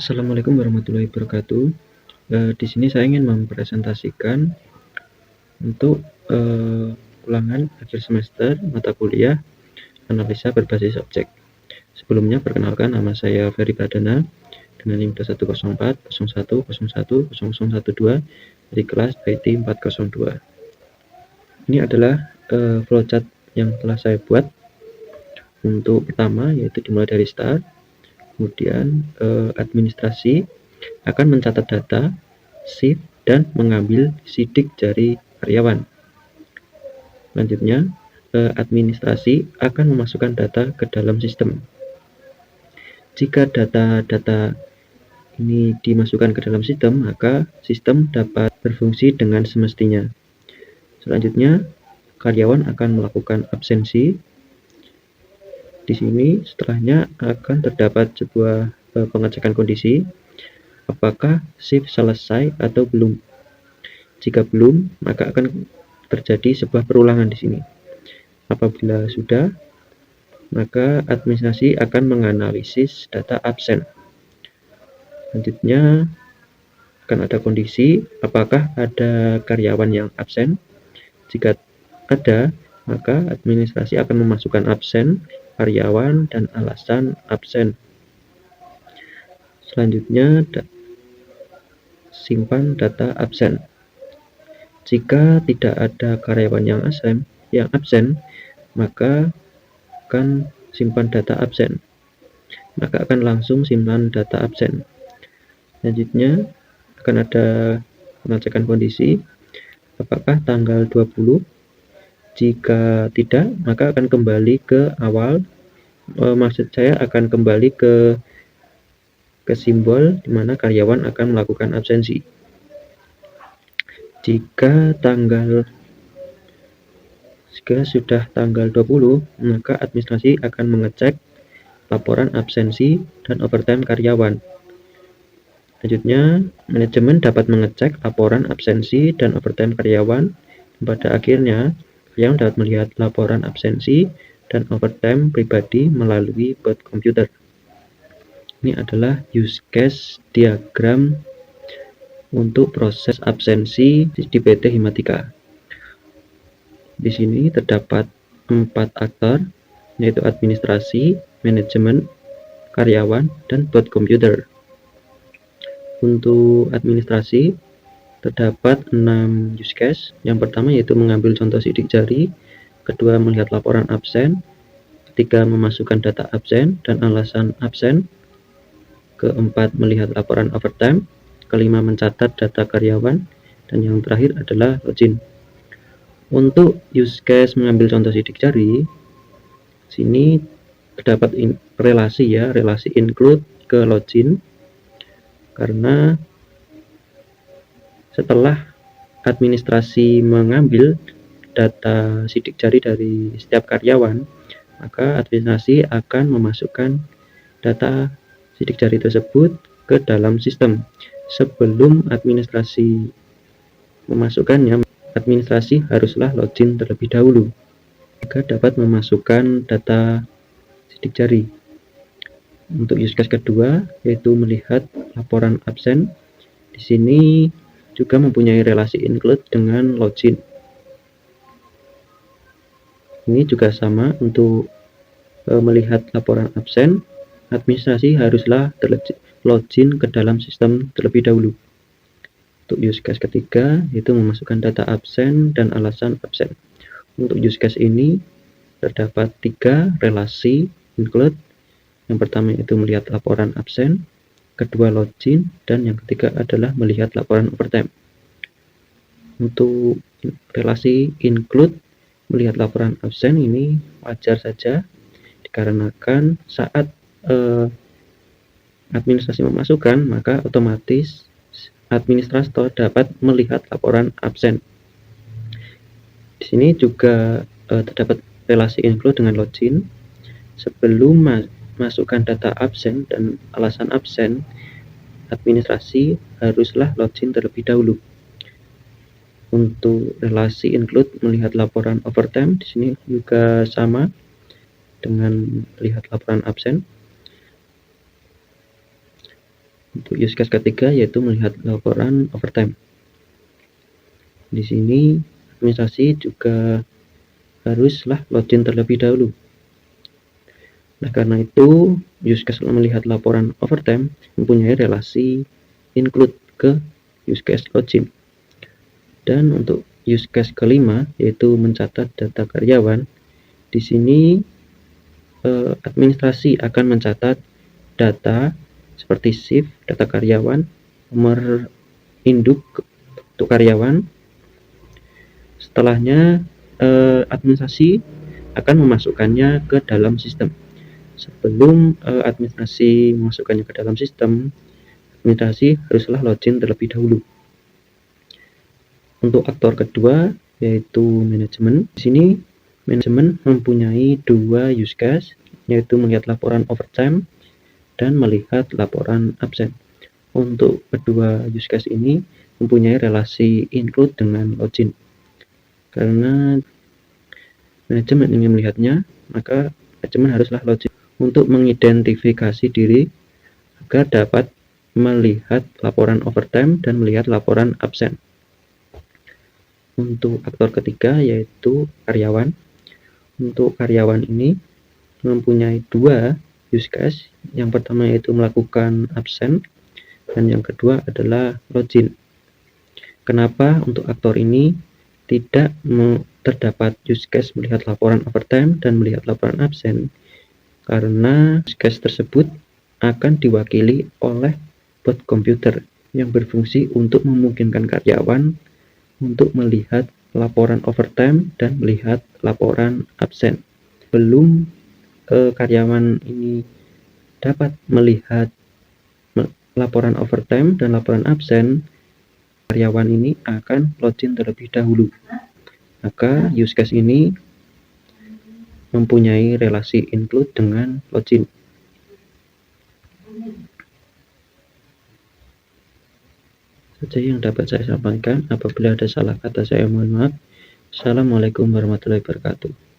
Assalamualaikum warahmatullahi wabarakatuh. Di sini saya ingin mempresentasikan untuk ulangan akhir semester mata kuliah analisa berbasis objek. Sebelumnya perkenalkan, nama saya Ferry Pradana dengan NIM 104 01 01 0012 dari kelas IT 402. Ini adalah flowchart yang telah saya buat. Untuk pertama yaitu dimulai dari start, kemudian administrasi akan mencatat data, shift, dan mengambil sidik jari karyawan. Selanjutnya, administrasi akan memasukkan data ke dalam sistem. Jika data-data ini dimasukkan ke dalam sistem, maka sistem dapat berfungsi dengan semestinya. Selanjutnya, karyawan akan melakukan absensi. Di sini setelahnya akan terdapat sebuah pengecekan kondisi, apakah shift selesai atau belum. Jika belum, maka akan terjadi sebuah perulangan di sini. Apabila sudah, maka administrasi akan menganalisis data absen. Selanjutnya akan ada kondisi, apakah ada karyawan yang absen. Jika ada, maka administrasi akan memasukkan absen, karyawan, dan alasan absen. Selanjutnya, simpan data absen. Jika tidak ada karyawan yang absen, maka akan simpan data absen. Maka akan langsung simpan data absen. Selanjutnya akan ada pengecekan kondisi, apakah tanggal 20. Jika tidak, maka akan kembali ke awal. Maksud saya akan kembali ke simbol di mana karyawan akan melakukan absensi. Jika sudah tanggal 20, maka administrasi akan mengecek laporan absensi dan overtime karyawan. Selanjutnya, manajemen dapat mengecek laporan absensi dan overtime karyawan. Pada akhirnya, karyawan dapat melihat laporan absensi dan overtime pribadi melalui bot komputer. Ini adalah use case diagram untuk proses absensi di PT Himatika. Di sini terdapat 4 aktor, yaitu administrasi, manajemen, karyawan, dan bot komputer. Untuk administrasi terdapat 6 use case. Yang pertama yaitu mengambil contoh sidik jari, kedua melihat laporan absen, ketiga memasukkan data absen dan alasan absen, keempat melihat laporan overtime, kelima mencatat data karyawan, dan yang terakhir adalah login. Untuk use case mengambil contoh sidik jari, sini terdapat relasi include ke login, karena setelah administrasi mengambil data sidik jari dari setiap karyawan, maka administrasi akan memasukkan data sidik jari tersebut ke dalam sistem. Sebelum administrasi memasukkannya, administrasi haruslah login terlebih dahulu agar dapat memasukkan data sidik jari. Untuk use case kedua yaitu melihat laporan absen. Di sini juga mempunyai relasi include dengan login. Ini juga sama, untuk melihat laporan absen, administrasi haruslah login ke dalam sistem terlebih dahulu. Untuk use case ketiga yaitu memasukkan data absen dan alasan absen. Untuk use case ini terdapat 3 relasi include. Yang pertama yaitu melihat laporan absen, kedua login, dan yang ketiga adalah melihat laporan overtime. Untuk relasi include melihat laporan absen ini wajar saja, dikarenakan saat administrasi memasukkan, maka otomatis administrator dapat melihat laporan absen. Di sini juga terdapat relasi include dengan login. Sebelum masukkan data absen dan alasan absen, administrasi haruslah login terlebih dahulu. Untuk relasi include melihat laporan overtime, di sini juga sama dengan melihat laporan absen. Untuk use case ketiga yaitu melihat laporan overtime. Di sini administrasi juga haruslah login terlebih dahulu. Nah, karena itu use case melihat laporan overtime mempunyai relasi include ke use case login. Dan untuk use case kelima yaitu mencatat data karyawan. Di sini administrasi akan mencatat data seperti shift, data karyawan, nomor induk untuk karyawan. Setelahnya administrasi akan memasukkannya ke dalam sistem. Sebelum administrasi memasukkannya ke dalam sistem, administrasi haruslah login terlebih dahulu. Untuk aktor kedua yaitu manajemen. Di sini manajemen mempunyai dua use case, yaitu melihat laporan overtime dan melihat laporan absen. Untuk kedua use case ini mempunyai relasi include dengan login. Karena manajemen ingin melihatnya, maka manajemen haruslah login untuk mengidentifikasi diri agar dapat melihat laporan overtime dan melihat laporan absen. Untuk aktor ketiga yaitu karyawan. Untuk karyawan ini mempunyai dua use case. Yang pertama yaitu melakukan absen dan yang kedua adalah login. Kenapa untuk aktor ini tidak terdapat use case melihat laporan overtime dan melihat laporan absen? Karena use case tersebut akan diwakili oleh bot komputer yang berfungsi untuk memungkinkan karyawan untuk melihat laporan overtime dan melihat laporan absen. Belum karyawan ini dapat melihat laporan overtime dan laporan absen, karyawan ini akan login terlebih dahulu. Maka use case ini mempunyai relasi include dengan login. Saja yang dapat saya sampaikan. Apabila ada salah kata saya mohon maaf. Assalamualaikum warahmatullahi wabarakatuh.